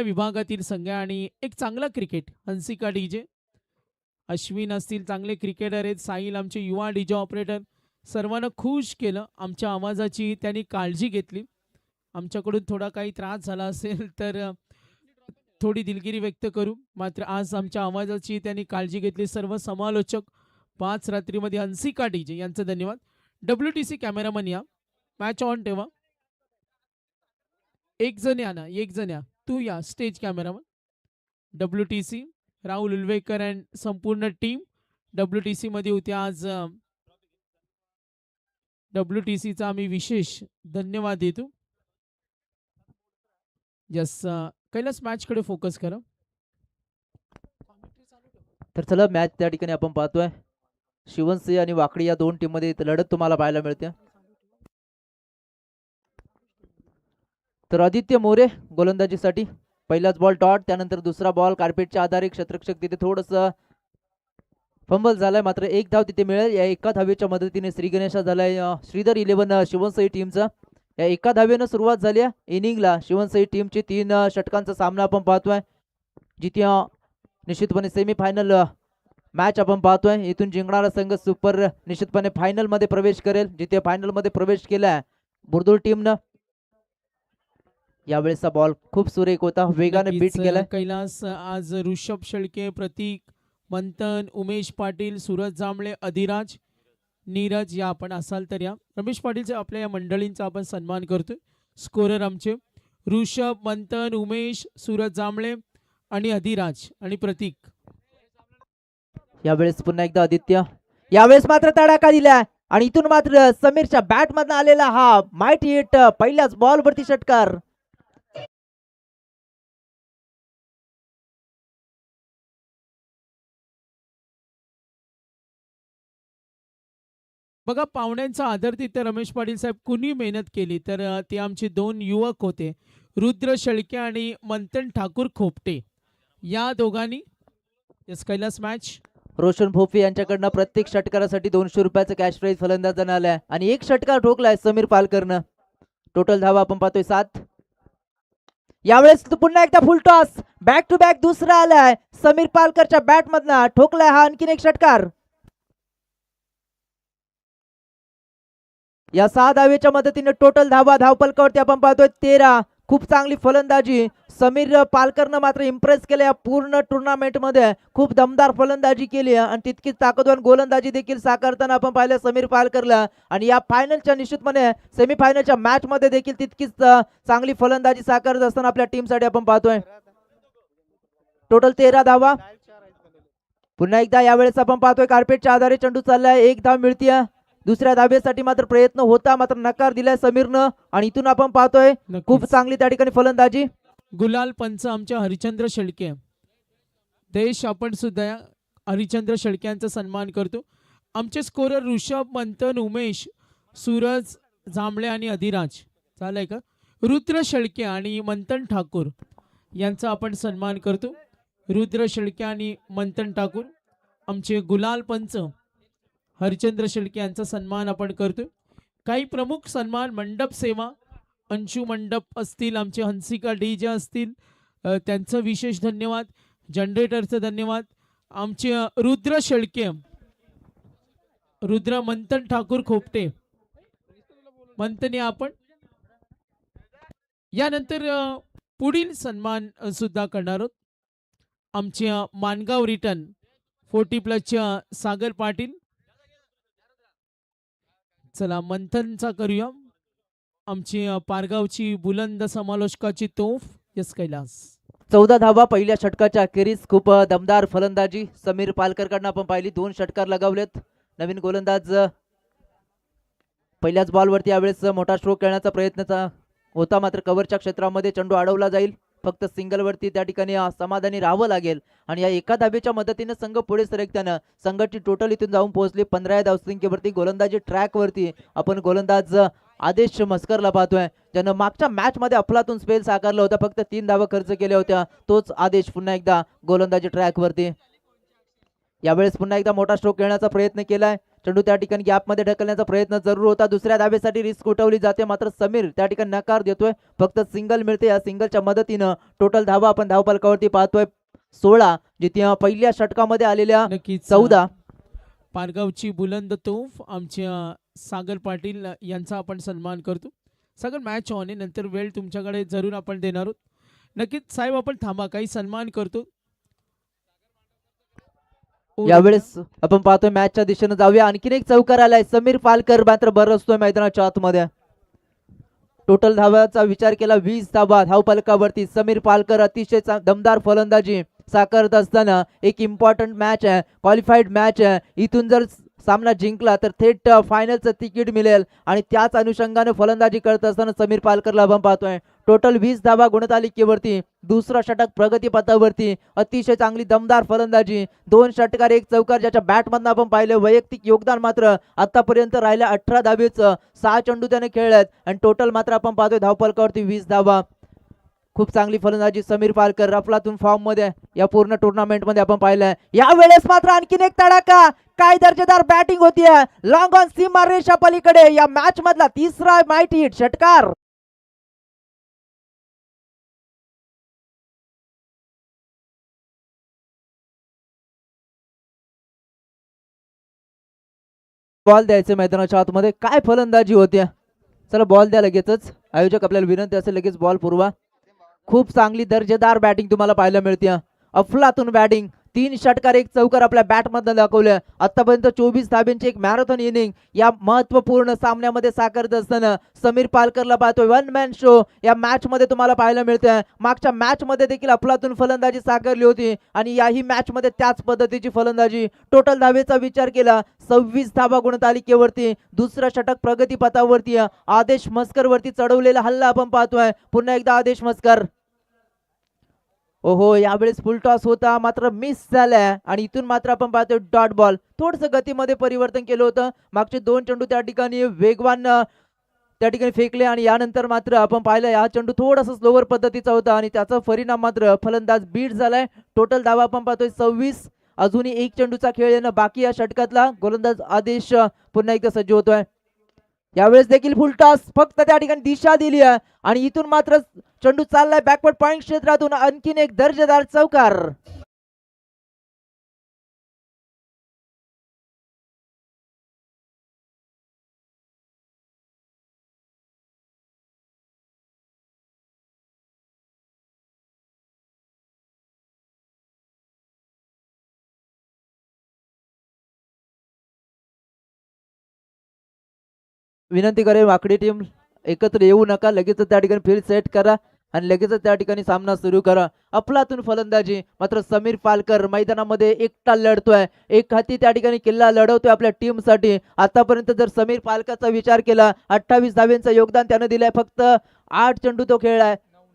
विभागातील संघ आणि एक चांगला क्रिकेट हंसिका डीजे, अश्विन असतील चांगले क्रिकेटर आहेत, साहिल आमचे युवा डीजे ऑपरेटर, सर्वांना खुश केलं. आमच्या आवाजाची त्यांनी काळजी घेतली. आमच्याकडून थोडा काही त्रास झाला असेल तर थोडी दिलगिरी व्यक्त करू. मात्र आज आमच्या आवाजाची त्यांनी काळजी घेतली. सर्व समालोचक 5 रात्रीमध्ये हंसिका डीजे यांचं धन्यवाद. WTC कॅमेरामन या, मॅच ऑन ठेवा. एक जण या ना, एक जण या, तू या stage cameraman. WTC Rahul Ulvekar and संपूर्ण टीम WTC मध्ये होते आज. WTCचा आम्ही विशेष धन्यवाद देतो. यस, कैलास मॅचकडे फोकस करा. तर चला मॅच त्या ठिकाणी आपण पाहतोय शिवनसिंह आणि वाकडी या दोन टीम मध्ये लढत तुम्हाला पाहायला मिळते. तर आदित्य मोरे गोलंदाजीसाठी पहिलाच बॉल डॉट, त्यानंतर दुसरा बॉल कार्पेटच्या आधारे क्षेत्ररक्षक तिथे थोडस फंबल झालाय, मात्र एक धाव तिथे मिळेल. या एका धावेच्या मदतीने श्री गणेशा झालाय श्रीधर 11 शिवनसिंह टीमचा. या एका धावेनं सुरुवात झाली इनिंगला. शिवनसिंह टीमची 3 षटकांचा सामना आपण पाहतोय, जिथे निश्चितपणे सेमीफायनल मॅच आपण पाहतोय. इथून जिंकणारा संघ सुपर निश्चितपणे फायनल मध्ये प्रवेश करेल, जिथे फायनल मध्ये प्रवेश केलाय बुर्दुळ टीमनं. यावेळेसचा बॉल खूप सुरेख होता, वेगाने बीट केला कैलास. आज ऋषभ शेळके, प्रतीक, मंथन, उमेश पाटील, सूरज जांभळे, अधिराज, नीरज या आपण असाल तर या. रमेश पाटीलच्या आपल्या या मंडळींचा आपण सन्मान करतोय. स्कोरर आमचे ऋषभ, मंथन, उमेश, सूरज जांभळे आणि अधिराज आणि प्रतीक. यावेळेस पुन्हा एकदा आदित्य, यावेळेस मात्र तडाखा दिला आणि इथून मात्र समीरच्या बॅट मधून आलेला हा माइटी हिट, पहिल्याच बॉल वरती षटकार. बघा, पाहुण्यांचा आदर तिथे रमेश पाटील साहेब कुणी मेहनत केली तर ते आमचे 2 युवक होते, रुद्र शेळके आणि मंथन ठाकूर खोपटे. या दोघांनी यस कैलास मॅच. रोशन भोपे यांच्याकडनं प्रत्येक षटकारासाठी 200 रुपयाचं कॅश प्राइज फलंदाजांना आलाय आणि एक षटकार ठोकलाय समीर पालकरनं. टोटल धावा आपण पाहतोय 7. यावेळेस पुन्हा एकदा full toss, back to back दुसरा आलाय समीर पालकरच्या बॅट मधनं, ठोकलाय हा आणखीन एक षटकार. या 6 धावेच्या मदतीने टोटल धावा धावपलकावरती आपण पाहतोय 13. खूप चांगली फलंदाजी समीर पालकरनं मात्र इम्प्रेस केलं या पूर्ण टुर्नामेंट मध्ये. खूप दमदार फलंदाजी केली आणि तितकीच ताकदवान गोलंदाजी देखील साकारताना आपण पाहिलं समीर पालकरला. आणि या फायनलच्या निश्चितपणे सेमीफायनलच्या मॅच मध्ये देखील तितकीच चांगली फलंदाजी साकारत असताना आपल्या टीम साठी आपण पाहतोय. टोटल 13 धावा. पुन्हा एकदा यावेळेस आपण पाहतोय कार्पेटच्या आधारे चेंडू चाललाय, 1 धाव मिळतीये. दुसऱ्या धावेसाठी मात्र प्रयत्न होता, मात्र नकार दिलाय समीरनं. आणि इथून आपण पाहतोय खूप चांगली त्या ठिकाणी फलंदाजी. गुलाल पंच आमच्या हरिचंद्र शेळके. देश आपण सुद्धा हरिचंद्र शेळके यांचा सन्मान करतो. आमचे स्कोरर ऋषभ, मंथन, उमेश, सूरज जांभळे आणि अधिराज. चालय का? रुद्र शेळके आणि मंथन ठाकूर यांचा आपण सन्मान करतो. रुद्र शेळके आणि मंथन ठाकूर आमचे गुलाल पंच हरिचंद्र शेळके यांचा सन्मान आपण करतो. काही प्रमुख सन्मान मंडप सेवा, अंशू मंडप असतील, आमचे हंसिका डीजे असतील, त्यांचं विशेष धन्यवाद. जनरेटरचं धन्यवाद. आमचे रुद्र शेळके, रुद्र, मंथन ठाकूर खोपटे, मंथन आपण. यानंतर पुढील सन्मान सुद्धा करणार आहोत. आमचे मानगाव रिटर्न 40+ सागर पाटील. चला मंथनचा करूया. आमची पारगावची बुलंद समालोचकाची तोफ यस कैलास. 14 धावा पहिल्या षटकाच्या अखेरीस. खूप दमदार फलंदाजी समीर पालकरकडनं आपण पाहिली. 2 षटकार लगावलेत. नवीन गोलंदाज पहिल्याच बॉलवरती यावेळेस मोठा स्ट्रोक खेळण्याचा प्रयत्न होता, मात्र कव्हरच्या क्षेत्रामध्ये चेंडू अडवला जाईल. फक्त सिंगल वरती त्या ठिकाणी समाधानी राहावं लागेल. आणि या एका धावेच्या मदतीने संघ पुढे सरकताना संघाची टोटल इथून जाऊन पोहोचली 15 धावसंख्येवरती. गोलंदाजी ट्रॅक वरती आपण गोलंदाज आदेश मस्करला पाहतोय, ज्यानं मागच्या मॅच मध्ये अफलातून स्पेल साकारला होता. फक्त 3 धावा खर्च केल्या होत्या. तोच आदेश पुन्हा एकदा गोलंदाजी ट्रॅक वरती. यावेळेस पुन्हा एकदा मोठा स्ट्रोक खेळण्याचा प्रयत्न केलाय. चेंडू त्या ठिकाणी गॅपमध्ये ढकलण्याचा प्रयत्न जरूर होता. दुसऱ्या धावेसाठी रिस्क उठवली जाते, मात्र समीर त्या ठिकाणी नकार देतोय. फक्त सिंगल मिळते. या सिंगलच्या मदतीनं टोटल धावा आपण धावफलकावरती पाहतोय 16, जिथे पहिल्या षटकामध्ये आलेल्या नक्कीच 14. पारगावची बुलंद तोफ आमच्या सागर पाटील यांचा आपण सन्मान करतो. सागर मॅच ऑन आहे, नंतर वेळ तुमच्याकडे जरूर आपण देणार आहोत. नक्कीच साहेब आपण थांबा, काही सन्मान करतो. यावेळेस आपण पाहतोय मॅचच्या दिशेनं जाऊया. आणखीन एक चौकार आलाय. समीर पालकर मात्र बरसतोय मैदानाच्या आतमध्ये. टोटल धावाचा विचार केला 20 धावा धावफलकावरती. समीर पालकर अतिशय दमदार फलंदाजी साकारत असताना एक इम्पॉर्टंट मॅच आहे, क्वालिफाईड मॅच आहे. इथून जर सामना जिंकला तर थेट फायनलचं तिकीट मिळेल आणि त्याच अनुषंगाने फलंदाजी करत असताना समीर पालकरला आपण पाहतोय. टोटल 20 धावा गुणतालिकेवरती. दुसरा षटक प्रगतीपथावरती. अतिशय चांगली दमदार फलंदाजी. 2 षटकार 1 चौकार ज्याच्या बॅटमधनं आपण पाहिलं. वैयक्तिक योगदान मात्र आतापर्यंत राहिलं 18 धावेचं. 6 चेंडू त्याने खेळलेत आणि टोटल मात्र आपण पाहतोय धावफलकावरती 20 धावा. खूप चांगली फलंदाजी समीर पालकर अफलातून फॉर्म मध्ये या पूर्ण टुर्नामेंट मध्ये आपण पाहिलंय. यावेळेस मात्र आणखीन एक तडाखा. काय दर्जेदार बॅटिंग होतीये. लॉंग ऑन सीमा रेषा पलीकडे या मॅच मधला तिसरा माइटी हिट षटकार. बॉल द्यायचे मैदानाच्या आतमध्ये. काय फलंदाजी होती. चला बॉल द्या लगेचच. आयोजक आपल्याला विनंती असेल लगेच बॉल पुरवा. खूप चांगली दर्जेदार बॅटिंग तुम्हाला पाहायला मिळते. अफलातून बॅटिंग. 3 षटकार 1 चौकार आपल्या बॅटमधनं दाखवले. आतापर्यंत 24 धाब्यांची एक मॅरेथॉन इनिंग या महत्वपूर्ण सामन्यामध्ये साकारत असताना समीर पालकरला पाहतोय. 1 मॅन शो या मॅच मध्ये तुम्हाला पाहायला मिळतंय. मागच्या मॅच मध्ये देखील अफलातून फलंदाजी साकारली होती आणि याही मॅच मध्ये त्याच पद्धतीची फलंदाजी. टोटल धावेचा विचार केला 26 धावा गुणतालिकेवरती. दुसरा षटक प्रगतीपथावरती. आदेश मस्कर वरती चढवलेला हल्ला आपण पाहतोय. पुन्हा एकदा आदेश मस्कर. ओहो, यावेळेस फुल टॉस होता मात्र मिस झालाय आणि इथून मात्र आपण पाहतोय डॉट बॉल. थोडंसं गतीमध्ये परिवर्तन केलं होतं. मागचे 2 चेंडू त्या ठिकाणी वेगवान त्या ठिकाणी फेकले आणि यानंतर मात्र आपण पाहिलं हा चेंडू थोडासा स्लोवर पद्धतीचा होता आणि त्याचा परिणाम मात्र फलंदाज बीट झालाय. टोटल धावा आपण पाहतोय 26. अजूनही 1 चेंडूचा खेळ येणं बाकी या षटकातला. गोलंदाज आदेश पुन्हा एकदा सज्ज होतोय. यावेळेस देखील फुल टॉस. फक्त त्या ठिकाणी दिशा दिली आहे आणि इथून मात्र चेंडू चाललाय बॅकवर्ड पॉइंट क्षेत्रातून. आणखीन एक दर्जेदार चौकार. विनंती करेन वाकडी टीम एकत्र येऊ नका. लगेच त्या ठिकाणी फील्ड सेट करा आणि लगेच त्या ठिकाणी सामना सुरू करा. अफलातून फलंदाजी मात्र समीर पालकर मैदानामध्ये एकटा लढतोय. एक हाती त्या ठिकाणी किल्ला लढवतोय आपल्या टीम साठी. आतापर्यंत जर समीर पालकरचा विचार केला 28 धाव्यांचं योगदान त्याने दिलंय. फक्त 8 चेंडू तो खेळलाय.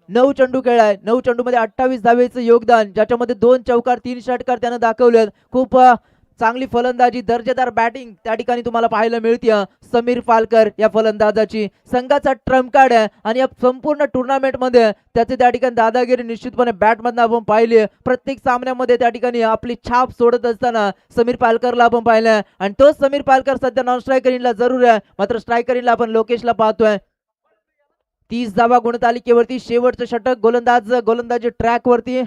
9 चेंडू खेळलाय. 9 चेंडू मध्ये 28 धावेचं योगदान, ज्याच्यामध्ये 2 चौकार 3 षटकार त्यानं दाखवले. खूप चांगली फलंदाजी, दर्जेदार बॅटिंग त्या ठिकाणी तुम्हाला पाहायला मिळते समीर पालकर या फलंदाजाची. संघाचा ट्रम्प कार्ड आहे आणि या संपूर्ण टुर्नामेंट मध्ये त्याचे त्या ठिकाणी दादागिरी निश्चितपणे बॅटमधनं आपण पाहिली. प्रत्येक सामन्यामध्ये त्या ठिकाणी आपली छाप सोडत असताना समीर पालकरला आपण पाहिलंय आणि तोच समीर पालकर सध्या नॉन स्ट्रायकरिंगला जरूर आहे. मात्र स्ट्रायकरिंगला आपण लोकेशला पाहतोय. 30 धावा गुणतालिकेवरती. शेवटचं षटक. गोलंदाजी ट्रॅक वरती.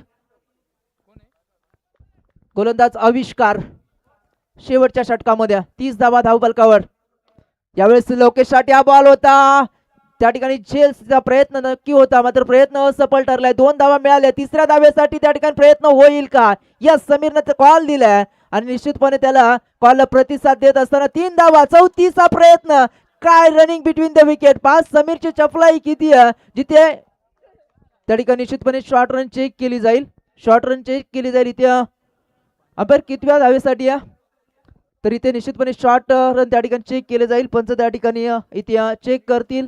गोलंदाज आविष्कार शेवटच्या षटकामध्ये 30 धावा धावफलकावर. यावेळेस लोकेशसाठी हा बॉल होता. त्या ठिकाणी झेलचा प्रयत्न नक्की होता मात्र प्रयत्न असफल ठरलाय. 2 धावा मिळाल्या. तिसऱ्या धावेसाठी त्या ठिकाणी प्रयत्न होईल का. या समीरने कॉल दिलाय आणि निश्चितपणे त्याला कॉलला प्रतिसाद देत असताना 3 धावा. 34ा प्रयत्न. काय रनिंग बिटवीन द विकेट. 5 समीरची चपलाई किती आहे जिथे त्या ठिकाणी निश्चितपणे शॉर्ट रन चेक केली जाईल. शॉर्ट रन चेक केली जाईल इथे. अंपायर कितव्या धावेसाठी आहे तर इथे निश्चितपणे शॉर्ट रन त्या ठिकाणी चेक केले जाईल. पंच त्या ठिकाणी इथे चेक करतील.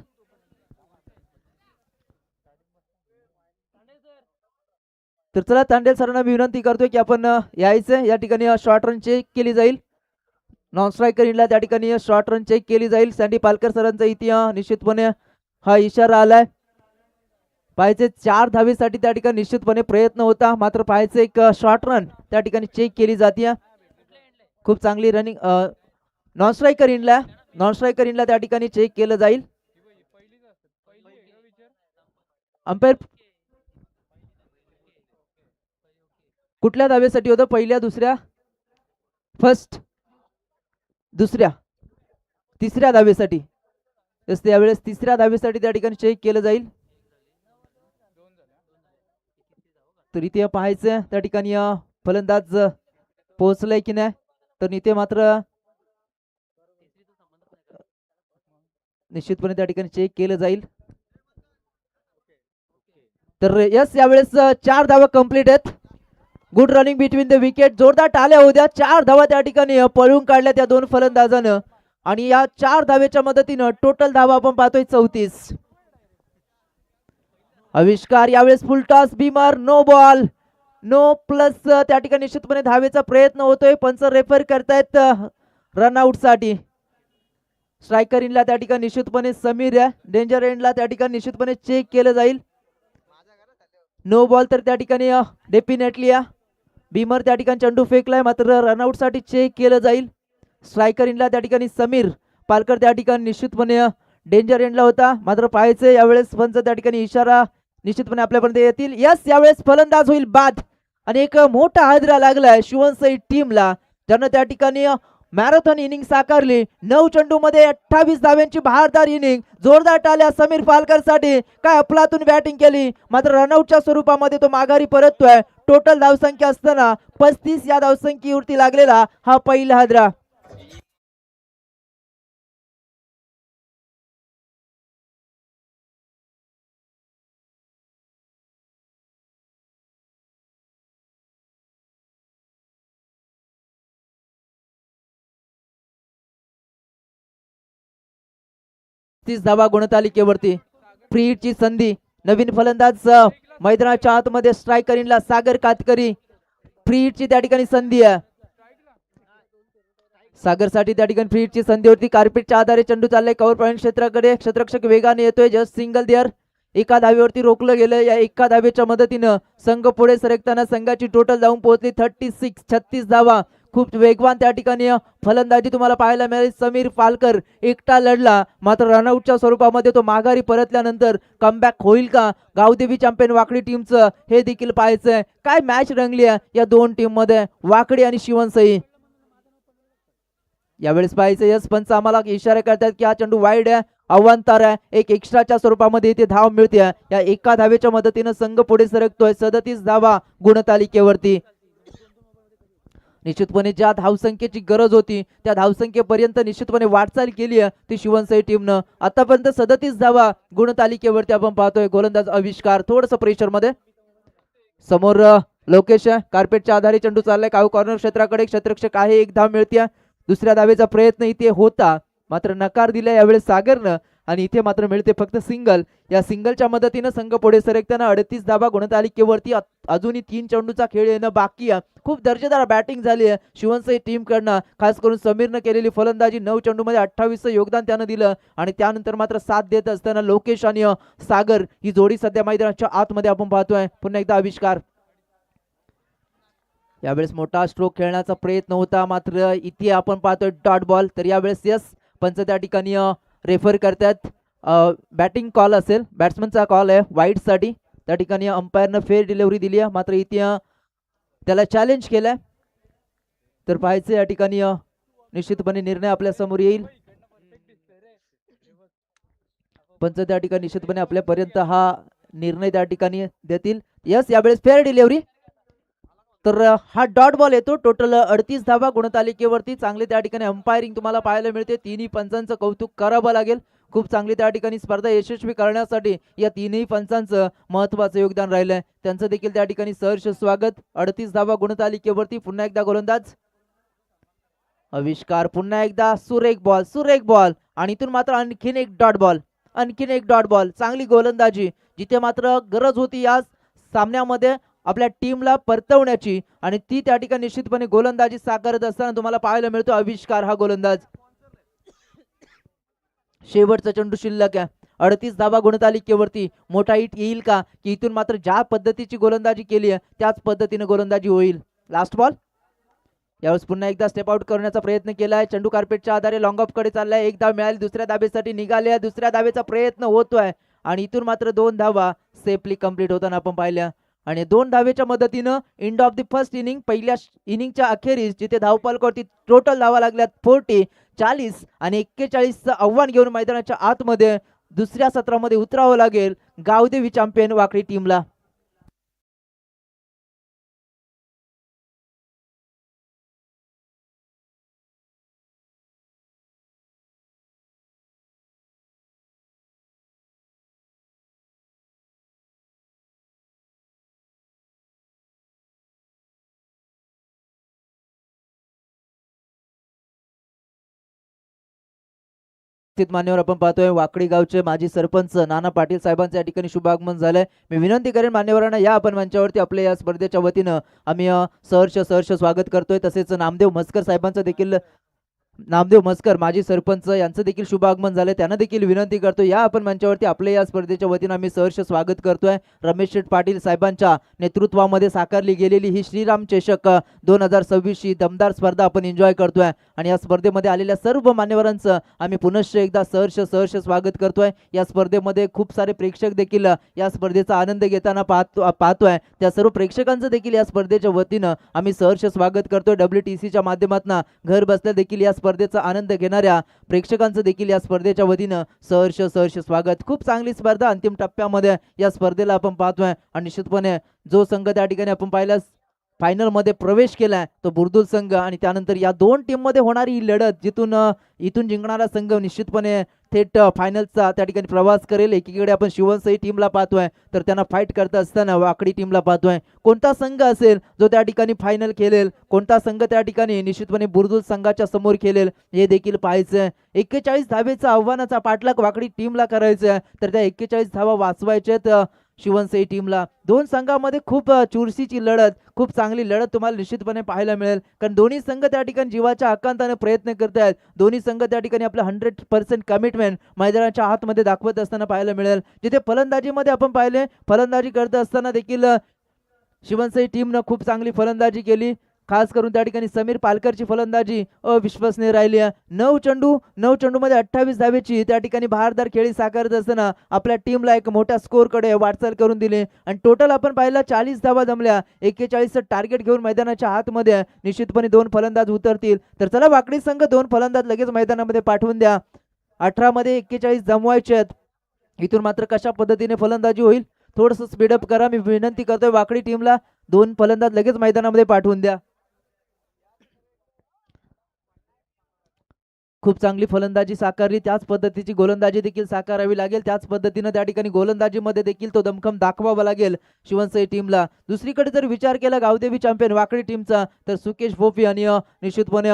तर चला तांडेल सरांना मी विनंती करतोय की आपण यायचं या ठिकाणी शॉर्ट रन चेक केली जाईल. नॉन स्ट्रायकरला त्या ठिकाणी शॉर्ट रन चेक केली जाईल. सँडी पालकर सरांचा इथे निश्चितपणे हा इशारा आलाय. पाहायचे 4 धावेसाठी त्या ठिकाणी निश्चितपणे प्रयत्न होता मात्र पाहायचे एक शॉर्ट रन त्या ठिकाणी चेक केली जाते. खूप चांगली रनिंग नॉन स्ट्रायकर इनला त्या ठिकाणी चेक केलं जाईल. अंपायर कुठल्या धावेसाठी होतं? पहिल्या, दुसऱ्या, फर्स्ट, दुसऱ्या, तिसऱ्या धावेसाठी. यावेळेस तिसऱ्या धावेसाठी त्या ठिकाणी चेक केलं जाईल. तर इथे पाहायचं त्या ठिकाणी फलंदाज पोहोचलाय की नाही. तर इथे मात्र निश्चितपणे त्या ठिकाणी चेक केलं जाईल. तर यस, यावेळेस 4 धावा कंप्लीट आहेत. Good running between the wicket. जोरदार टाळ्या होऊ द्या. 4 धावा त्या ठिकाणी पळून काढल्या त्या दोन फलंदाजानं आणि या 4 धावेच्या मदतीनं टोटल धावा आपण पाहतोय 34. आविष्कार यावेळेस full toss. Beamer no ball, no plus. त्या ठिकाणी निश्चितपणे धावेचा प्रयत्न होतोय. पंच रेफर करतायत रनआउट साठी. स्ट्रायकर इनला त्या ठिकाणी निश्चितपणे समीर आहे. डेंजर एंडला त्या ठिकाणी निश्चितपणे चेक केलं जाईल. नो बॉल तर त्या ठिकाणी डेफिनेटली बीमर त्या ठिकाणी चेंडू फेकलाय, मात्र रनआउट साठी चेक केलं जाईल. स्ट्रायकर इनला त्या ठिकाणी समीर पालकर त्या ठिकाणी निश्चितपणे डेंजर एंडला होता, मात्र पाहायचे यावेळेस पंच त्या ठिकाणी इशारा निश्चितपणे आपल्यापर्यंत येतील. यस, यावेळेस फलंदाज होईल बाद आणि एक मोठा हादरा लागलाय शिवनसई टीमला, ज्यानं त्या ठिकाणी मॅरेथॉन इनिंग साकारली. 9 चेंडू मध्ये 28 धाव्यांची बहारदार इनिंग. जोरदार टाळ्या समीर पालकर साठी. काय अफलातून बॅटिंग केली, मात्र रनआउटच्या स्वरूपामध्ये तो माघारी परततोय. टोटल धावसंख्या असताना 35 या धावसंख्येवरती लागलेला हा पहिला हादरा. धावा गुणतालिकेवरती. फ्री हिटची संधी. नवीन फलंदाज मैदानाच्या आतमध्ये. स्ट्रायकर इनला सागर कातकरी. फ्री हिटची त्या ठिकाणी संधी आहे. सागर साठी त्या ठिकाणी फ्री हिटची संधी होती. कार्पेटच्या आधारे चेंडू चाललाय कव्हर पॉइंट क्षेत्राकडे. क्षेत्ररक्षक वेगाने येतोय. Just single there. एका धावेवरती रोखलं गेलं. या एका धावेच्या मदतीनं संघ पुढे सरकताना संघाची टोटल धावून पोहोचली 36 धावा. खूप वेगवान त्या ठिकाणी फलंदाजी तुम्हाला पाहायला मिळेल. समीर पालकर एकटा लढला, मात्र रनआउटच्या स्वरूपामध्ये तो माघारी परतल्यानंतर कमबॅक होईल का गावदेवी चॅम्पियन वाकडी टीमचं, हे देखील पाहायचंय. काय मॅच रंगली आहे या दोन टीम मध्ये, वाकडी आणि शिवनसई. यावेळेस पाहायचं यस पंच आम्हाला इशारा करतात की हा चेंडू वाईड आहे, अवांतर आहे. एक एक्स्ट्राच्या स्वरूपामध्ये इथे धाव मिळते. या एका धावेच्या मदतीनं संघ पुढे सरकतोय 37 धावा गुणतालिकेवरती. निश्चितपणे ज्या धावसंख्येची गरज होती त्या धावसंख्येपर्यंत निश्चितपणे वाटचाल केली आहे ती शिवनसई टीमनं. आतापर्यंत 37 धावा गुणतालिकेवरती आपण पाहतोय. गोलंदाज आविष्कार थोडस प्रेशर मध्ये. समोर लोकेश कार्पेटच्या आधारे चेंडू चाललाय काऊ कॉर्नर क्षेत्राकडे. क्षेत्ररक्षक आहे, एक धाव मिळते. दुसऱ्या धावेचा प्रयत्न इथे होता, मात्र नकार दिला यावेळेस सागरनं आणि इथे मात्र मिळते फक्त सिंगल. या सिंगलच्या मदतीनं संघ पुढे सरकताना 38 धावा गुणतालिकेवरती. अजूनही 3 चेंडूचा खेळ येणं बाकी आहे. खूप दर्जेदार बॅटिंग झाली आहे शिवनसई टीम कडनं, खास करून समीरनं केलेली फलंदाजी. 9 चेंडूमध्ये 28 योगदान त्यानं दिलं आणि त्यानंतर मात्र साथ देत असताना लोकेश आणि सागर ही जोडी सध्या मैदानाच्या आतमध्ये आपण पाहतोय. पुन्हा एकदा आविष्कार. यावेळेस मोठा स्ट्रोक खेळण्याचा प्रयत्न होता, मात्र इथे आपण पाहतोय डॉट बॉल. तर यावेळेस यस पंच त्या ठिकाणी रेफर करतात. बॅटिंग कॉल असेल, बॅट्समनचा कॉल आहे वाईड साठी. त्या ठिकाणी अंपायरनं फेअर डिलिव्हरी दिली आहे, मात्र इथे त्याला चॅलेंज केलंय. तर पाहायचं या ठिकाणी निश्चितपणे निर्णय आपल्या समोर येईल. पंच त्या ठिकाणी निश्चितपणे आपल्यापर्यंत हा निर्णय त्या ठिकाणी देतील. यस, यावेळेस फेअर डिलिव्हरी. तर हा डॉट बॉल येतो. टोटल 38 धावा गुणतालिकेवरती. चांगले त्या ठिकाणी अंपायरिंग तुम्हाला पाहायला मिळते. तिन्ही पंचांचं कौतुक करावं लागेल. खूप चांगली त्या ठिकाणी स्पर्धा यशस्वी करण्यासाठी या तिन्ही पंचांचं महत्वाचं योगदान राहिलंय, त्यांचं देखील त्या ठिकाणी सहर्ष स्वागत. 38 धावा गुणतालिकेवरती. पुन्हा एकदा गोलंदाज आविष्कार. पुन्हा एकदा सुरेख बॉल आणि इथून मात्र आणखीन एक डॉट बॉल. चांगली गोलंदाजी, जिथे मात्र गरज होती या सामन्यामध्ये आपल्या टीमला परतवण्याची, आणि ती त्या ठिकाणी निश्चितपणे गोलंदाजी साकारत असताना तुम्हाला पाहायला मिळतो आविष्कार हा गोलंदाज. शेवटचा चेंडू शिल्लक आहे. 38 धावा गुणतालिकेवरती. मोठा हिट येईल का, की इथून मात्र ज्या पद्धतीची गोलंदाजी केली आहे त्याच पद्धतीने गोलंदाजी होईल. Last ball. यावेळेस पुन्हा एकदा स्टेप आउट करण्याचा प्रयत्न केलाय. चेंडू कार्पेटच्या आधारे लॉंग ऑफ कडे चाललाय. एक धाव मिळाली, दुसऱ्या धाबेसाठी निघाले. दुसऱ्या धाबेचा प्रयत्न होतोय आणि इथून मात्र 2 धावा सेफली कंप्लीट होताना आपण पाहिल्या. आणि 2 धावेच्या मदतीनं end of the first inning, पहिल्या इनिंगच्या अखेरीस जिथे धावपलकावरती टोटल धावा लागल्यात 40, 40 आणि 41चं आव्हान घेऊन मैदानाच्या आतमध्ये दुसऱ्या सत्रामध्ये उतरावं लागेल गावदेवी चॅम्पियन वाकडी टीमला. मान्यवर आपण पाहतोय वाकडी गावचे माजी सरपंच नाना पाटील साहेबांचं या ठिकाणी शुभागमन झालंय. मी विनंती करेन मान्यवरांना या आपण मंचावरती आपल्या या स्पर्धेच्या वतीनं आम्ही सहर्ष स्वागत करतोय. तसेच नामदेव म्हसकर साहेबांचं देखील, नामदेव म्हसकर माजी सरपंच यांचं देखील शुभ आगमन झालं. त्यांना देखील विनंती करतो या आपण मंचावरती आपल्या या स्पर्धेच्या वतीनं आम्ही सहर्ष स्वागत करतोय. रमेश शेठ पाटील साहेबांच्या नेतृत्वामध्ये साकारली गेलेली ही श्रीराम चषक 2026 ही दमदार स्पर्धा आपण एन्जॉय करतोय आणि या स्पर्धेमध्ये आलेल्या सर्व मान्यवरांचं आम्ही पुनश्च एकदा सहर्ष स्वागत करतोय. या स्पर्धेमध्ये खूप सारे प्रेक्षक देखील या स्पर्धेचा आनंद घेताना पाहतोय. त्या सर्व प्रेक्षकांचं देखील या स्पर्धेच्या वतीनं आम्ही सहर्ष स्वागत करतोय. WTCच्या माध्यमातून घर बसल्या देखील या स्पर्धेचा आनंद घेणाऱ्या प्रेक्षकांचं देखील या स्पर्धेच्या वतीनं सहर्ष स्वागत. खूप चांगली स्पर्धा अंतिम टप्प्यामध्ये या स्पर्धेला आपण पाहतोय आणि निश्चितपणे जो संघ त्या ठिकाणी आपण पाहिला फायनल मध्ये प्रवेश केलाय तो बुर्दुल संघ आणि त्यानंतर या दोन टीम मध्ये होणारी ही लढत इथून जिंकणारा संघ निश्चितपणे थेट फायनलचा त्या ठिकाणी प्रवास करेल. एकीकडे आपण शिवनसई टीमला पाहतोय तर त्यांना फाईट करत असताना वाकडी टीमला पाहतोय. कोणता संघ असेल जो त्या ठिकाणी फायनल खेळेल, कोणता संघ त्या ठिकाणी निश्चितपणे बुर्दुल संघाच्या समोर खेळेल हे देखील पाहायचंय. 41 धावेचा आव्हानाचा पाठलाग वाकडी टीमला करायचा तर त्या 41 धावा वाचवायच्यात शिवनसई टीमला. दोन संघामध्ये खूप चुरशीची लढत, खूप चांगली लढत तुम्हाला निश्चितपणे पाहायला मिळेल कारण दोन्ही संघ त्या ठिकाणी जीवाच्या आकांताने प्रयत्न करत आहेत. दोन्ही संघ त्या ठिकाणी आपलं 100% कमिटमेंट मैदानाच्या आतमध्ये दाखवत असताना पाहायला मिळेल. जिथे फलंदाजीमध्ये आपण पाहिले फलंदाजी करत असताना देखील शिवनसई टीमनं खूप चांगली फलंदाजी केली. खास करून त्या ठिकाणी समीर पालकरची फलंदाजी अविश्वसनीय राहिली आहे. 9 चेंडू मध्ये 28 धावेची त्या ठिकाणी बहारदार खेळी साकारत असताना आपल्या टीमला एक मोठ्या स्कोर कडे वाटचाल करून दिली आणि टोटल आपण पाहिलं 40 धावा जमल्या. 41 टार्गेट घेऊन मैदानाच्या आतमध्ये निश्चितपणे 2 फलंदाज उतरतील. तर चला वाकडी संघ 2 फलंदाज लगेच मैदानामध्ये पाठवून द्या. 18 मध्ये 41 जमवायचे आहेत. इथून मात्र कशा पद्धतीने फलंदाजी होईल थोडस स्पीडअप करा. मी विनंती करतोय वाकडी टीमला 2 फलंदाज लगेच मैदानामध्ये पाठवून द्या. खूप चांगली फलंदाजी साकारली, त्याच पद्धतीची गोलंदाजी देखील साकारावी लागेल. त्याच पद्धतीने त्या ठिकाणी गोलंदाजीमध्ये देखील तो दमखम दाखवावा लागेल शिवनसई टीमला. दुसरीकडे जर विचार केला गावदेवी चॅम्पियन वाकडी टीमचा तर सुकेश भोपी आणि निश्चितपणे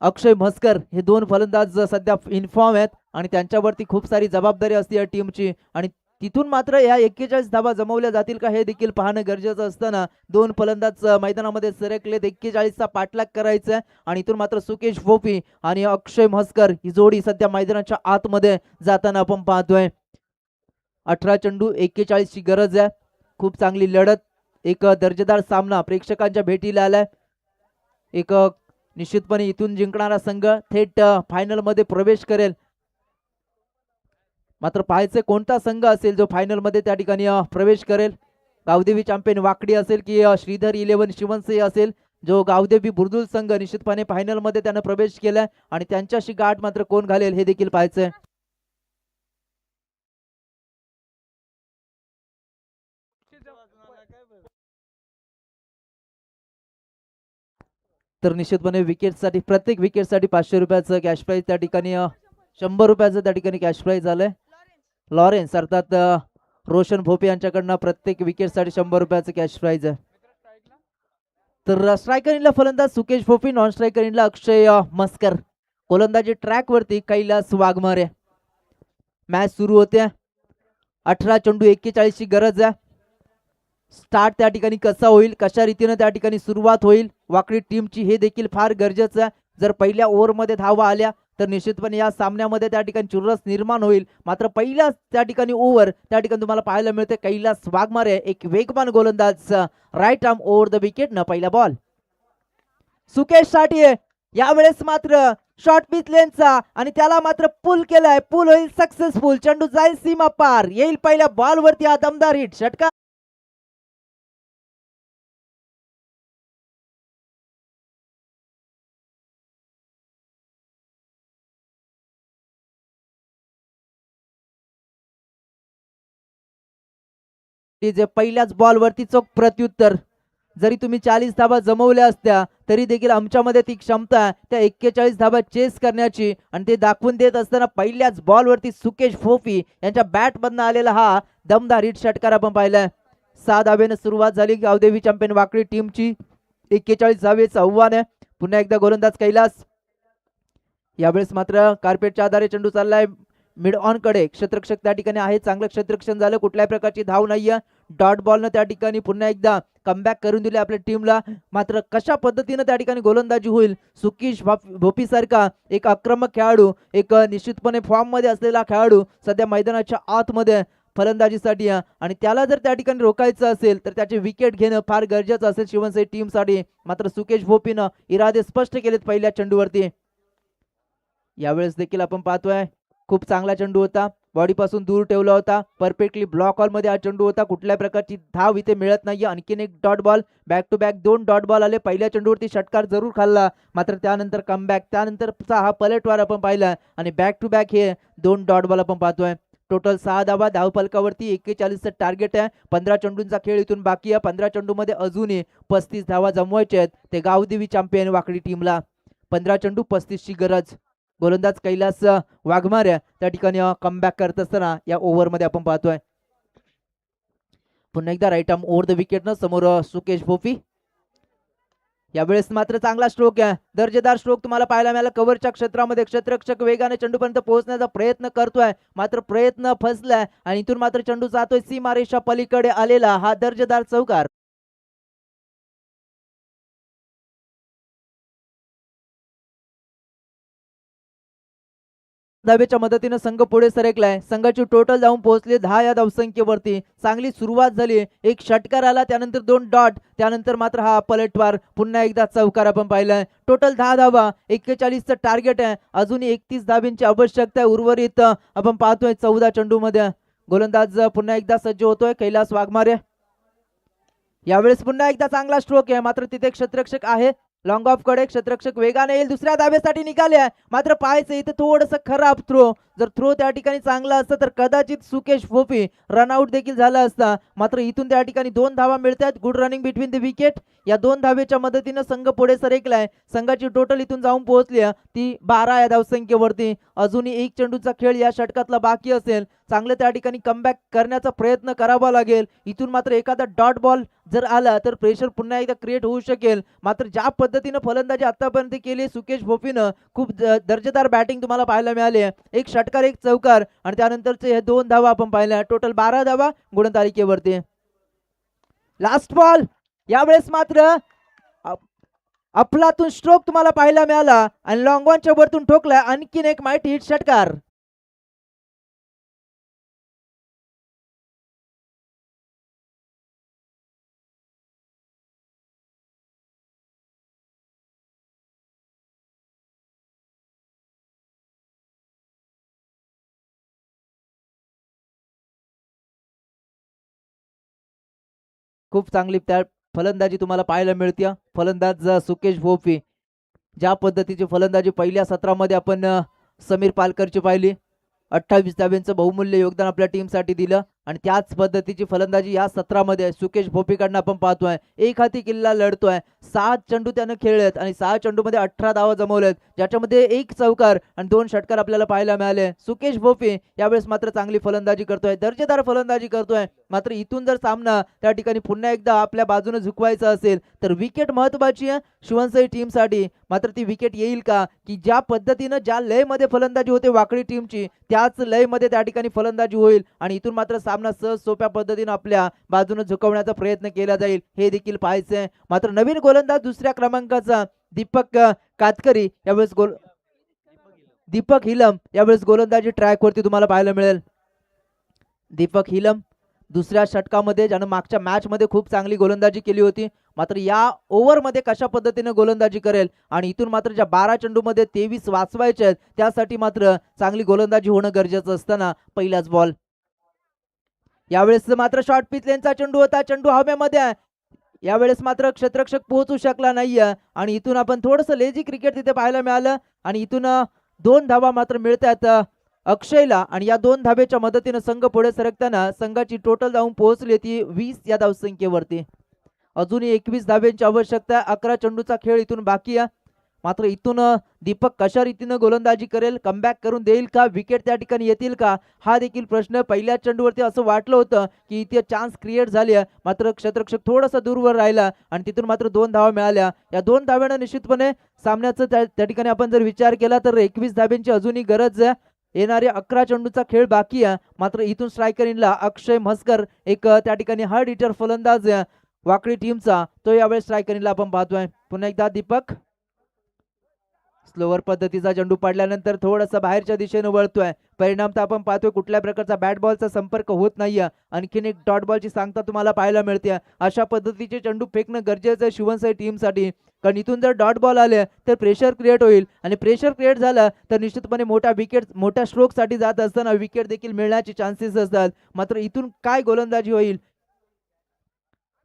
अक्षय म्हसकर हे 2 फलंदाज सध्या इन्फॉर्म आहेत आणि त्यांच्यावरती खूप सारी जबाबदारी असते या टीमची आणि तिथून मात्र या 41 धावा जमवल्या जातील का हे देखील पाहणं गरजेचं असताना 2 फलंदाज मैदानामध्ये सरकले. 41चा पाठलाग करायचा आणि इथून मात्र सुकेश भोपी आणि अक्षय म्हसकर ही जोडी सध्या मैदानाच्या आतमध्ये जाताना आपण पाहतोय. 18 चेंडू 41 ची गरज आहे. खूप चांगली लढत, एक दर्जेदार सामना प्रेक्षकांच्या भेटीला आलाय. एक निश्चितपणे इथून जिंकणारा संघ थेट फायनल मध्ये प्रवेश करेल. मात्र पाहायचं कोणता संघ असेल जो फायनल मध्ये त्या ठिकाणी प्रवेश करेल. गावदेवी चॅम्पियन वाकडी असेल की श्रीधर 11 शिवनसई असेल. जो गावदेवी बुर्दुल संघ निश्चितपणे फायनल मध्ये त्यानं प्रवेश केलाय आणि त्यांच्याशी गाठ मात्र कोण घालेल हे देखील पाहायचंय. तर निश्चितपणे विकेटसाठी प्रत्येक विकेटसाठी 500 रुपयाचं कॅश प्राइज त्या ठिकाणी 100 रुपयाचं त्या ठिकाणी कॅश प्राइज आलंय. लॉरेन्स अर्थात रोशन भोपे यांच्याकडनं प्रत्येक विकेटसाठी 100 रुपयाचं कॅश प्राइज आहे. तर स्ट्रायकर इनला फलंदाज सुकेश भोपी, नॉन स्ट्रायकर इनला अक्षय म्हसकर, गोलंदाजी ट्रॅक वरती कैलास वाघमारे. मॅच सुरू होते. 18 चेंडू 41 ची गरज आहे. स्टार्ट त्या ठिकाणी कसा होईल, कशा रीतीने त्या ठिकाणी सुरुवात होईल वाकडी टीमची हे देखील फार गरजेचं आहे. जर पहिल्या ओव्हरमध्ये धावा आल्या तर निश्चितपणे या सामन्यामध्ये त्या ठिकाणी चुरस निर्माण होईल. मात्र पहिल्या त्या ठिकाणी ओव्हर त्या ठिकाणी तुम्हाला पाहायला मिळते कैलास वाघमारे एक वेगवान गोलंदाज right arm over the wicket न पहिला बॉल. सुकेश साठी यावेळेस मात्र शॉर्ट पिच लेनचा आणि त्याला मात्र पुल केलाय. पुल होईल सक्सेसफुल. चेंडू जाईल सीमा पार. येईल पहिल्या बॉल वरती हा दमदार हिट. षटकार जे पहिल्याच बॉल वरती चोख प्रत्युत्तर. जरी तुम्ही 40 धाबा जमवल्या असत्या तरी देखील आमच्यामध्ये ती क्षमता आहे त्या 41 धाबा चेस करण्याची आणि ते दाखवून देत असताना पहिल्याच बॉल वरती सुकेश भोपी यांच्या बॅट मधनं आलेला हा दमदार हिट षटकार आपण पाहिलाय. 6 धाब्याने सुरुवात झाली गावदेवी चॅम्पियन वाकडी टीमची. 41 धावेचं आव्हान आहे. पुन्हा एकदा गोलंदाज कैलास. यावेळेस मात्र कार्पेटच्या आधारे चेंडू चाललाय मिड ऑन कडे. क्षेत्ररक्षक त्या ठिकाणी आहे. चांगलं क्षेत्ररक्षण झालं. कुठल्याही प्रकारची धाव नाहीये. डॉट बॉलनं त्या ठिकाणी पुन्हा एकदा कमबॅक करून दिले आपल्या टीमला. मात्र कशा पद्धतीनं त्या ठिकाणी गोलंदाजी होईल. सुकेश भोपी सारखा एक आक्रमक खेळाडू, एक निश्चितपणे फॉर्म मध्ये असलेला खेळाडू सध्या मैदानाच्या आतमध्ये फलंदाजीसाठी आणि त्याला जर त्या ठिकाणी रोखायचं असेल तर त्याचे विकेट घेणं फार गरजेचं असेल शिवनसाई टीमसाठी. मात्र सुकेश भोपीनं इरादे स्पष्ट केलेत पहिल्या चेंडूवरती. यावेळेस देखील आपण पाहतोय खूप चांगला चेंडू होता. बॉडीपासून दूर ठेवला होता. परफेक्टली ब्लॉक हॉल मध्ये हा चेंडू होता. कुठल्या प्रकारची धाव इथे मिळत नाहीये. आणखीन एक dot ball. Back to back 2 dot ball आले. पहिल्या चेंडूवरती षटकार जरूर खाल्ला मात्र त्यानंतर कमबॅक, त्यानंतरचा हा पलटवार आपण पाहिला आणि बॅक टू बॅक हे 2 डॉट बॉल आपण पाहतोय. टोटल 6 धावा धावफलकावरती. 41चं टार्गेट आहे. 15 चेंडूंचा खेळ इथून बाकी आहे. 15 चेंडूमध्ये अजूनही 35 धावा जमवायच्या आहेत ते गावदेवी चॅम्पियन वाकडी टीमला. 15 चेंडू 35ची गरज. गोलंदाज कैलास वाघमारे त्या ठिकाणी कमबॅक करत असताना या ओव्हरमध्ये आपण पाहतोय. पुन्हा एकदा right arm over the wicket न समोर सुकेश भोपी. यावेळेस मात्र चांगला स्ट्रोक आहे. दर्जेदार स्ट्रोक तुम्हाला पाहायला मिळाला कव्हरच्या क्षेत्रामध्ये. क्षेत्ररक्षक वेगाने चेंडूपर्यंत पोहोचण्याचा प्रयत्न करतोय मात्र प्रयत्न फसलाय आणि इथून मात्र चेंडू जातोय सीमारेषा पलीकडे आलेला हा दर्जेदार चौकार. धावेच्या मदतीने संघ पुढे सरकलाय. संघाची टोटल जाऊन पोहोचले 10 या धावसंख्येवरती. चांगली सुरुवात झाली. एक षटकार आला, त्यानंतर 2 डॉट, त्यानंतर मात्र हा पलटवार. पुन्हा एकदा चौकार आपण पाहिलाय. टोटल 10 धावा. 41चं टार्गेट आहे. अजूनही 31 धाब्यांची आवश्यकता आहे. उर्वरित आपण पाहतोय 14 चेंडू मध्ये. गोलंदाज पुन्हा एकदा सज्ज होतोय कैलास वाघमारे. यावेळेस पुन्हा एकदा चांगला स्ट्रोक आहे मात्र तिथे क्षेत्ररक्षक आहे. लॉंग ऑफ कडे क्षेत्ररक्षक वेगाने येईल. दुसऱ्या धाब्यासाठी निघाले मात्र पाहायचं इथे थोडस खराब थ्रो. जर थ्रो त्या ठिकाणी चांगला असता तर कदाचित सुकेश भोपी रनआउट देखील झाला असता. मात्र इथून त्या ठिकाणी 2 धावा मिळतात. Good running between the wicket. या 2 धावेच्या मदतीने संघ पुढे सरकलाय. संघाची टोटल इथून जाऊन पोहोचली ती 12 या धावसंख्येवरती. अजूनही एक चेंडूचा खेळ या षटकातला बाकी असेल. चांगलं त्या ठिकाणी कमबॅक करण्याचा प्रयत्न करावा लागेल. इथून मात्र एखादा डॉट बॉल जर आला तर प्रेशर पुन्हा एकदा क्रिएट होऊ शकेल. मात्र ज्या पद्धतीने फलंदाजी आतापर्यंत केली सुकेश भोपीनं खूप दर्जेदार बॅटिंग तुम्हाला पाहायला मिळाली. एक षटकार, एक चौकार आणि त्यानंतरचे हे 2 धावा आपण पाहिल्या. टोटल 12 धावा गुणतालिकेवरती. Last ball. यावेळेस मात्र अफलातून स्ट्रोक तुम्हाला पाहायला मिळाला आणि लॉंग ऑनच्या वरतून ठोकला. आणखीन एक माहिती हिट षटकार. खूप चांगली त्या फलंदाजी तुम्हाला पाहायला मिळते. फलंदाज सुकेश भोपी. ज्या पद्धतीची फलंदाजी पहिल्या सत्रामध्ये आपण समीर पालकरची पाहिली. 28 धाब्यांचं बहुमूल्य योगदान आपल्या टीमसाठी दिलं आणि त्याच पद्धतीची फलंदाजी या सत्रामध्ये सुकेश भोपीकडनं आपण पाहतोय. एक हाती किल्ला लढतोय. 7 चेंडू त्यानं खेळलेत आणि 6 चेंडूमध्ये 18 धावा जमवल्यात ज्याच्यामध्ये एक चौकार आणि 2 षटकार आपल्याला पाहायला मिळाले. सुकेश भोपी यावेळेस मात्र चांगली फलंदाजी करतोय. दर्जेदार फलंदाजी करतोय. मात्र इथून जर सामना त्या ठिकाणी पुन्हा एकदा आपल्या बाजूने झुकवायचा असेल तर विकेट महत्वाची आहे शिवनसाई टीमसाठी. मात्र ती विकेट येईल का की ज्या पद्धतीनं ज्या लयमध्ये फलंदाजी होते वाकडी टीमची त्याच लयमध्ये त्या ठिकाणी फलंदाजी होईल आणि इथून मात्र सामना सहज सोप्या पद्धतीने आपल्या बाजूने झुकवण्याचा प्रयत्न केला जाईल हे देखील पाहायचंय. मात्र नवीन गोलंदाज दुसऱ्या क्रमांकाचा दीपक कातकरी यावेळेस दीपक हिलम यावेळेस गोलंदाजी ट्रॅक वरती तुम्हाला पाहायला मिळेल. दीपक हिलम दुसऱ्या षटकामध्ये ज्यानं मागच्या मॅच मध्ये खूप चांगली गोलंदाजी केली होती, मात्र या ओव्हरमध्ये कशा पद्धतीने गोलंदाजी करेल आणि इथून मात्र ज्या 12 चेंडूमध्ये 23 वाचवायचे आहेत त्यासाठी मात्र चांगली गोलंदाजी होणं गरजेचं असताना पहिलाच बॉल. यावेळेस मात्र शॉर्ट पिच लेनचा चेंडू होता, चेंडू हवेमध्ये आहे. यावेळेस मात्र क्षेत्ररक्षक पोहोचू शकला नाहीये आणि इथून आपण थोडंसं लेझी क्रिकेट तिथे पाहायला मिळालं आणि इथून 2 धावा मात्र मिळतात अक्षयला आणि या 2 धावेच्या मदतीने संघ पुढे सरकताना संघाची टोटल धावून पोहोचली ती 20 या धावसंख्येवरती. अजूनही 21 धावेंची आवश्यकता, 11 चेंडूचा खेळ इथून बाकी आहे. मात्र इथून दीपक कशा रीतीनं गोलंदाजी करेल, कमबॅक करून देईल का, विकेट त्या ठिकाणी येतील का, हा देखील प्रश्न. पहिल्या चेंडूवरती असं वाटलं होतं की इथे चान्स क्रिएट झाली आहे, मात्र क्षेत्ररक्षक थोडासा दूरवर राहिला आणि तिथून मात्र 2 धावा मिळाल्या. या 2 धाव्यानं निश्चितपणे सामन्याचं त्या ठिकाणी आपण जर विचार केला तर 21 धाब्यांची अजूनही गरज आहे. येणारे 11 चेंडूचा खेळ बाकी आहे. मात्र इथून स्ट्रायकर इनला अक्षय म्हसकर एक त्या ठिकाणी हार्ड हिटर फलंदाज वाकडी टीमचा, तो यावेळेस स्ट्रायकर इनला आपण पाहतोय. पुन्हा एकदा दीपक स्लोवर पद्धतीचा चेंडू पडल्यानंतर थोडासा बाहेरच्या दिशेने वळतोय. परिणाम तर आपण पाहतोय कुठल्या प्रकारचा बॅट बॉलचा संपर्क होत नाहीये. आणखीन एक डॉट बॉलची सांगता तुम्हाला पाहायला मिळते. अशा पद्धतीचे चेंडू फेकणं गरजेचं आहे शिवनसाई टीमसाठी, कारण इथून जर डॉट बॉल आले तर प्रेशर क्रिएट होईल आणि प्रेशर क्रिएट झालं तर निश्चितपणे मोठ्या स्ट्रोकसाठी जात असताना विकेट देखील मिळण्याचे चान्सेस असतात. मात्र इथून काय गोलंदाजी होईल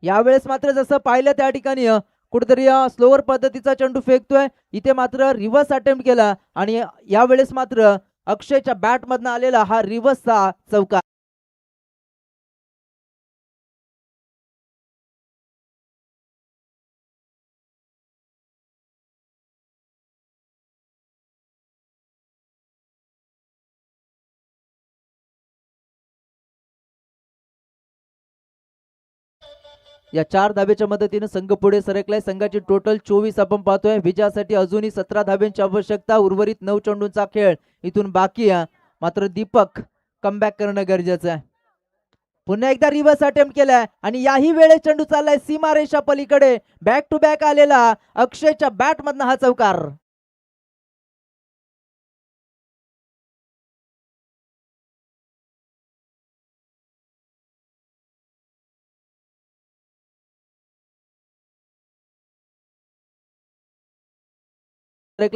यावेळेस. मात्र जसं पाहिलं त्या ठिकाणी कुठेतरी स्लोवर पद्धतीचा चेंडू फेकतोय. इथे मात्र रिव्हर्स अटेम्प्ट केला आणि यावेळेस मात्र अक्षयच्या बॅट मधनं आलेला हा रिव्हर्सचा चौकार. या 4 धावेच्या मदतीने संघ पुढे सरकलाय. संघाची टोटल 24 आपण पाहतोय. विजयासाठी अजूनही 17 धाब्यांची आवश्यकता. उर्वरित 9 चेंडूंचा खेळ इथून बाकी आहे. मात्र दीपक कमबॅक करणं गरजेचं आहे. पुन्हा एकदा रिव्हर्स अटेम्प्ट केलाय आणि याही वेळेस चेंडू चाललाय सीमारेषा पलीकडे. बॅक टू बॅक आलेला अक्षयच्या बॅट मधनं हा चौकार.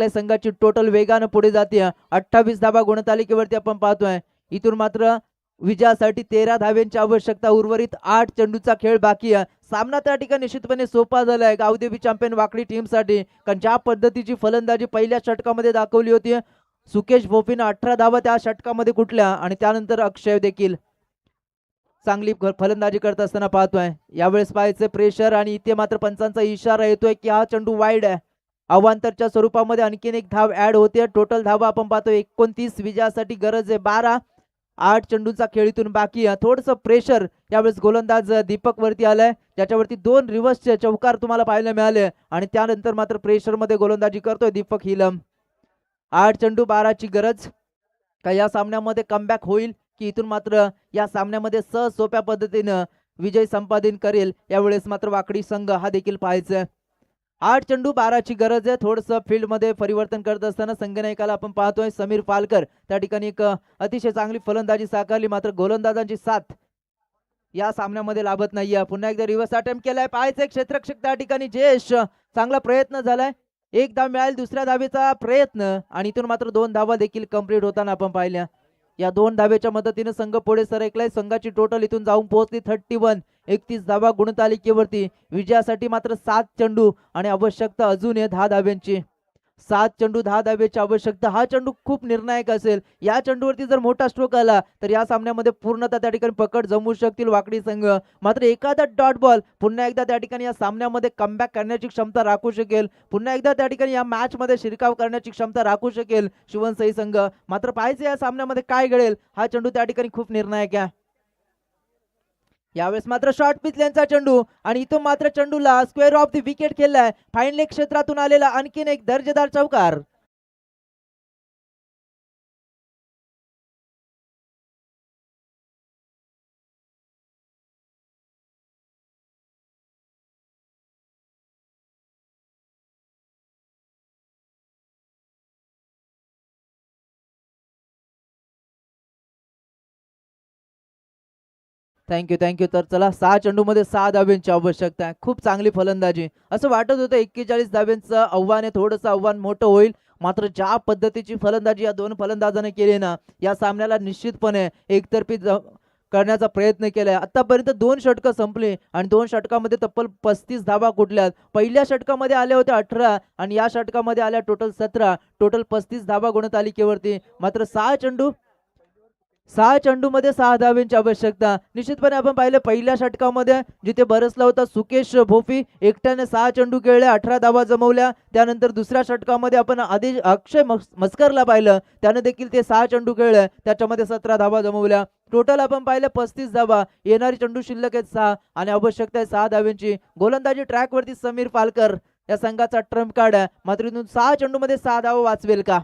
संघाची टोटल वेगानं पुढे जाते. 28 धावा गुणतालिकेवरती आपण पाहतोय. इथून मात्र विजयासाठी 13 धाव्यांची आवश्यकता. उर्वरित 8 चेंडूचा खेळ बाकी आहे. सामना त्या ठिकाणी निश्चितपणे सोपा झालाय गावदेवी चॅम्पियन वाकडी टीमसाठी, कारण ज्या पद्धतीची फलंदाजी पहिल्या षटकामध्ये दाखवली होती, सुकेश भोपीनं 18 धावा त्या षटकामध्ये कुठल्या आणि त्यानंतर अक्षय देखील चांगली फलंदाजी करत असताना पाहतोय. यावेळेस पाहायचं प्रेशर आणि इथे मात्र पंचांचा इशारा येतोय की हा चेंडू वाईड आहे. अवांतरच्या स्वरूपामध्ये आणखीन एक धाव ऍड होते. टोटल धावा आपण पाहतो 29. विजयासाठी गरज आहे 12. 8 चेंडूचा खेळ इथून बाकी आहे. थोडंसं प्रेशर यावेळेस गोलंदाज दीपक वरती आलाय, ज्याच्यावरती 2 रिव्हर्सचे चौकार तुम्हाला पाहायला मिळाले आणि त्यानंतर मात्र प्रेशर मध्ये गोलंदाजी करतोय दीपक हिलम. 8 चेंडू 12ची गरज. का या सामन्यामध्ये कमबॅक होईल की इथून मात्र या सामन्यामध्ये सोप्या पद्धतीनं विजय संपादन करेल, यावेळेस मात्र वाकडी संघ हा देखील पाहायचा. 8 चेंडू 12ची गरज आहे. थोडंसं फील्डमध्ये परिवर्तन करत असताना संघनायकाला आपण पाहतोय समीर पालकर त्या ठिकाणी एक अतिशय चांगली फलंदाजी साकारली, मात्र गोलंदाजांची साथ या सामन्यामध्ये लाभत नाहीये. पुन्हा एकदा रिव्हर्स अटेम्प्ट केलाय. पाहायचं क्षेत्ररक्षक त्या ठिकाणी जयेश, चांगला प्रयत्न झालाय. 1 धाव मिळाली दुसऱ्या धावेचा प्रयत्न आणि इथून मात्र 2 धावा देखील कंप्लीट होताना आपण पाहिल्या. या 2 धावेच्या मदतीने संघ पुढे सरकलाय. संघाची टोटल इथून जाऊन पोहोचली 31. 31 धावा गुणतालिकेवरती. विजयासाठी मात्र 7 चेंडू आणि आवश्यकता अजून आहे 10 धाव्यांची. 7 चेंडू 10 धावेची आवश्यकता. हा चेंडू खूप निर्णायक असेल. या चेंडूवरती जर मोठा स्ट्रोक आला तर या सामन्यामध्ये पूर्णतः त्या ठिकाणी पकड जमू शकतील वाकडी संघ. मात्र एखादा डॉट बॉल पुन्हा एकदा त्या ठिकाणी या सामन्यामध्ये कमबॅक करण्याची क्षमता राखू शकेल. पुन्हा एकदा त्या ठिकाणी या मॅच मध्ये शिरकाव करण्याची क्षमता राखू शकेल शिवनसाई संघ. मात्र पाहायचं या सामन्यामध्ये काय घडेल. हा चेंडू त्या ठिकाणी खूप निर्णायक आहे. यावेळेस मात्र शॉर्ट पिच लेनचा चेंडू आणि इथून मात्र चेंडूला स्क्वेअर ऑफ द विकेट खेळलाय. फाईन लेग क्षेत्रातून आलेला आणखीन एक दर्जेदार चौकार. थँक्यू. तर चला 6 चेंडूमध्ये 6 धाब्यांची आवश्यकता आहे. खूप चांगली फलंदाजी. असं वाटत होतं 41 धाब्यांचं आव्हान आहे, थोडंसं आव्हान मोठं होईल. मात्र ज्या पद्धतीची फलंदाजी या दोन फलंदाजांनी केली ना, या सामन्याला निश्चितपणे एकतर्फी करण्याचा प्रयत्न केलाय. आतापर्यंत 2 षटकं संपली आणि 2 षटकामध्ये तब्बल 35 धावा कुठल्यात. पहिल्या षटकामध्ये आल्या होत्या 18 आणि या षटकामध्ये आल्या टोटल 17. टोटल 35 धावा गुणतालिकेवरती. मात्र 6 चेंडूमध्ये 6 धावांची आवश्यकता. निश्चितपणे आपण पाहिलं पहिल्या षटकामध्ये जिथे बरसला होता सुकेश भोपी, एकट्याने 6 चेंडू खेळले, 18 धावा जमवल्या. त्यानंतर दुसऱ्या षटकामध्ये आपण आधी अक्षय मस्करला पाहिलं, त्याने देखील ते 6 चेंडू खेळले, त्याच्यामध्ये 17 धावा जमवल्या. टोटल आपण पाहिलं 35 धावा. येणारी चेंडू शिल्लक आहेत 6 आणि आवश्यकता आहे 6 धावांची. गोलंदाजी ट्रॅकवरती समीर पालकर या संघाचा ट्रम्प कार्ड आहे. मात्र इथून 6 चेंडूमध्ये 6 धावा वाचवेल का?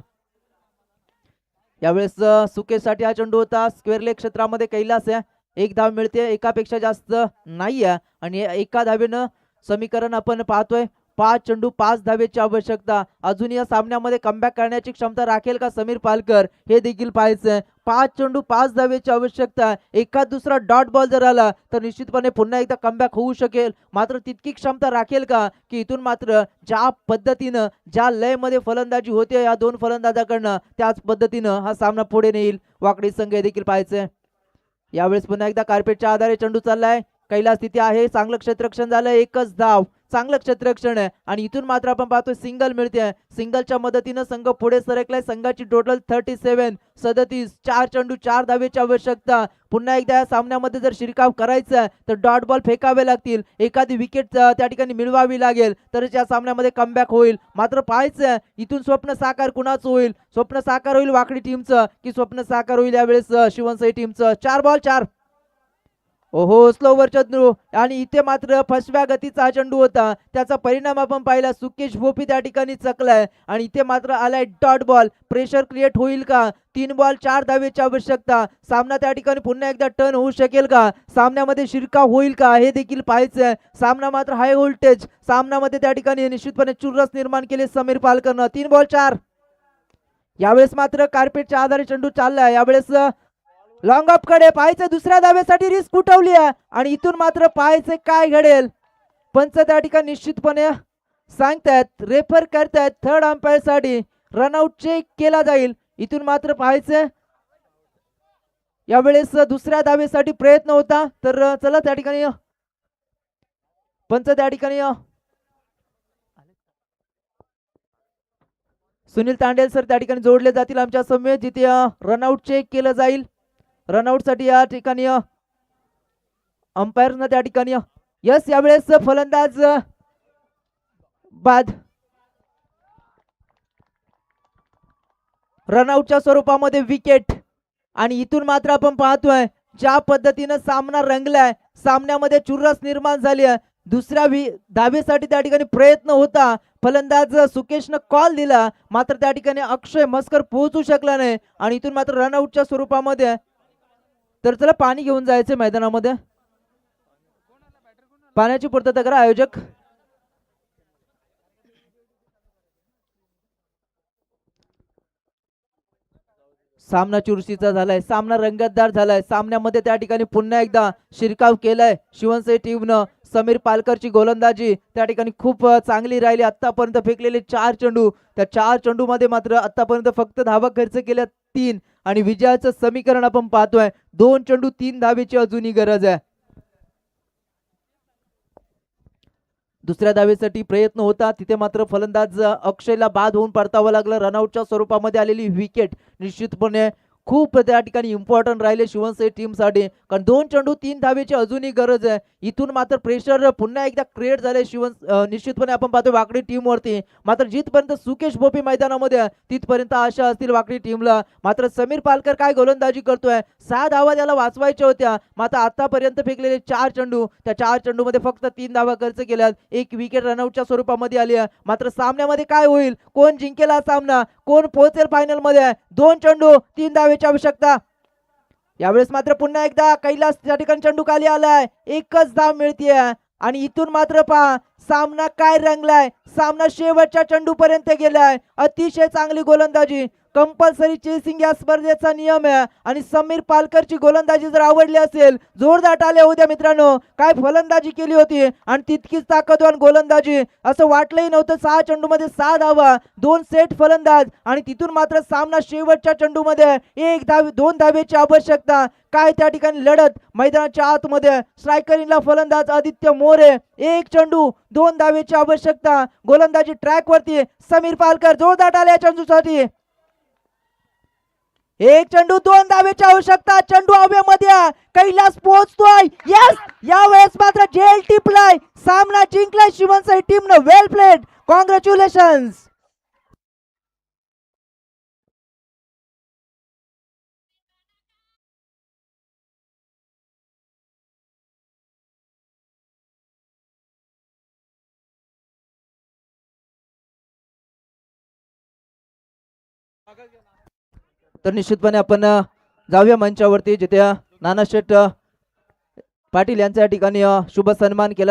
यावेळेस सुकेशसाठी हा चेंडू होता. स्क्वेअर लेग क्षेत्रामध्ये कैलास आहे. 1 धाव मिळते, एकापेक्षा जास्त नाही आहे आणि एका धावेनं समीकरण आपण पाहतोय. 5 चेंडू 5 धावेची आवश्यकता. अजून या सामन्यामध्ये कमबॅक करण्याची क्षमता राखेल का समीर पालकर, हे देखील पाहायचंय. 5 चेंडू 5 धावेची आवश्यकता. एखाद दुसरा डॉट बॉल जर आला तर निश्चितपणे पुन्हा एकदा कमबॅक होऊ शकेल. मात्र तितकी क्षमता राखेल का, की इथून मात्र ज्या पद्धतीनं ज्या लयमध्ये फलंदाजी होते या दोन फलंदाजाकडनं, त्याच पद्धतीनं हा सामना पुढे नेईल वाकडी संघ, हे देखील पाहायचंय. यावेळेस पुन्हा एकदा कार्पेटच्या आधारे चेंडू चाललाय. कैलास तिथे आहे. चांगलं क्षेत्ररक्षण झालंय, एकच धाव. चांगलं क्षेत्ररक्षण आहे आणि इथून मात्र आपण पाहतोय सिंगल मिळते. सिंगलच्या मदतीनं संघ पुढे सरकलाय. संघाची टोटल 37, 4 चेंडू 4 धावेची आवश्यकता. पुन्हा एकदा या सामन्यामध्ये जर शिरकाव करायचा तर डॉट बॉल फेकावे लागतील, एखादी विकेट त्या ठिकाणी मिळवावी लागेल तरच या सामन्यामध्ये कमबॅक होईल. मात्र पाहायचं इथून स्वप्न साकार कुणाचं होईल. स्वप्न साकार होईल वाकडी टीमचं की स्वप्न साकार होईल यावेळेस शिवनसाई टीमचं. 4 बॉल 4. ओहो, स्लोवर चंद्रू आणि इथे मात्र फसव्या गतीचा चेंडू होता. त्याचा परिणाम आपण पाहिला. सुकेश भोपी त्या ठिकाणी चकलाय आणि इथे मात्र आलाय डॉट बॉल. प्रेशर क्रिएट होईल का? 3 बॉल 4 धावेची आवश्यकता. सामना त्या ठिकाणी पुन्हा एकदा टर्न होऊ शकेल का? सामन्यामध्ये शिरकाव होईल का, हे देखील पाहायचंय. सामना मात्र हाय व्होल्टेज सामन्यामध्ये त्या ठिकाणी निश्चितपणे चुरस निर्माण केले समीर पालकरनं. 3 बॉल 4. यावेळेस मात्र कार्पेटच्या आधारे चेंडू चाललाय. यावेळेस लॉंग ऑफ कडे पाहायचं. दुसऱ्या धावेसाठी रिस्क उठवली आहे आणि इथून मात्र पाहायचं काय घडेल. पंच त्या ठिकाणी निश्चितपणे सांगतायत, रेफर करतायत थर्ड अंपायर साठी रनआउट चेक केला जाईल. इथून मात्र पाहायचं यावेळेस दुसऱ्या धावेसाठी प्रयत्न होता. तर चला त्या ठिकाणी पंच त्या ठिकाणी सुनील तांडेल सर त्या ठिकाणी जोडले जातील आमच्या समवेत, जिथे रनआउट चेक केलं जाईल. रनआउट साठी या ठिकाणी अंपायर त्या ठिकाणी यस. यावेळेस फलंदाज बाद. रनआउटच्या स्वरूपामध्ये विकेट आणि इथून मात्र आपण पाहतोय ज्या पद्धतीनं सामना रंगलाय, सामन्यामध्ये चुरस निर्माण झाली आहे. दुसऱ्या धावेसाठी त्या ठिकाणी प्रयत्न होता. फलंदाज सुकेशनं कॉल दिला, मात्र त्या ठिकाणी अक्षय मस्कर पोहोचू शकला नाही आणि इथून मात्र रनआउटच्या स्वरूपामध्ये. तर चला पाणी घेऊन जायचं मैदानामध्ये. पाण्याची पूर्तता करा आयोजक. सामना चुरशीचा झालाय, सामना रंगतदार झालाय. सामन्यामध्ये त्या ठिकाणी पुन्हा एकदा शिरकाव केलाय शिवनसाई टीमनं. समीर पालकरची गोलंदाजी त्या ठिकाणी खूप चांगली राहिली. आतापर्यंत फेकलेले 4 चेंडू, त्या 4 चेंडू मध्ये मात्र आतापर्यंत फक्त धावा खर्च केल्या 3 आणि विजयाचं समीकरण आपण पाहतोय 2 चेंडू 3 धावेची अजूनही गरज आहे. दुसऱ्या धावेसाठी प्रयत्न होता, तिथे मात्र फलंदाज अक्षयला बाद होऊन परतावं लागलं. रनआउटच्या स्वरूपामध्ये आलेली विकेट निश्चितपणे खूप त्या ठिकाणी इम्पॉर्टंट राहिले शिवनसाई टीमसाठी, कारण 2 चेंडू 3 धावेची अजूनही गरज आहे. इथून मात्र प्रेशर पुन्हा एकदा क्रिएट झाले निश्चितपणे आपण पाहतो वाकडी टीमवरती. मात्र जिथपर्यंत सुकेश भोपी मैदानामध्ये तिथपर्यंत आशा असतील वाकडी टीमला. मात्र समीर पालकर काय गोलंदाजी करतोय. 6 धावा त्याला वाचवायच्या होत्या. मात्र आतापर्यंत फेकलेले 4 चेंडू, त्या 4 चेंडू मध्ये फक्त 3 धावा खर्च केल्यात. 1 विकेट रनआउटच्या स्वरूपामध्ये आली आहे. मात्र सामन्यामध्ये काय होईल, कोण जिंकेल हा सामना, कोण पोहोचेल फायनल मध्ये. 2 चेंडू 3 धावेची आवश्यकता. यावेळेस मात्र पुन्हा एकदा कैलास त्या ठिकाणी चेंडू खाली आलाय, एकच धाव मिळतीये आणि इथून मात्र पहा सामना काय रंगलाय. सामना शेवटच्या चेंडू पर्यंत गेलाय. अतिशय चांगली गोलंदाजी कंपल्सरी चेसिंग या स्पर्धेचा नियम आहे आणि समीर पालकरची गोलंदाजी जर आवडली असेल, जोरदार टाळ्या होऊ द्या मित्रांनो. काय फलंदाजी केली होती आणि तितकीच ताकदवान गोलंदाजी. असं वाटलंही नव्हतं 6 चेंडूमध्ये 6 धावा, 2 सेट फलंदाज आणि तिथून मात्र सामना शेवटच्या चेंडूमध्ये 2 धावेची आवश्यकता. काय त्या ठिकाणी लढत मैदानाच्या आतमध्ये. स्ट्रायकरिंगला फलंदाज आदित्य मोरे. 1 चेंडू 2 धावेची आवश्यकता. गोलंदाजी ट्रॅक वरती समीर पालकर. जोरदार टाळ्या चेंडूसाठी. 1 चेंडू 2 धावेची आवश्यकता. चेंडू हवेमध्ये कैलास पोहोचतोय. यस, यावेळेस मात्र जेल टिपलाय. सामना जिंकलाय शिवनसाई टीमनं. वेल प्लेड, कॉंग्रॅच्युलेशन्स. तर निश्चितपणे आपण जाऊया मंचावरती, जिथे नानाशेठ पाटील यांच्या ठिकाणी शुभ सन्मान केला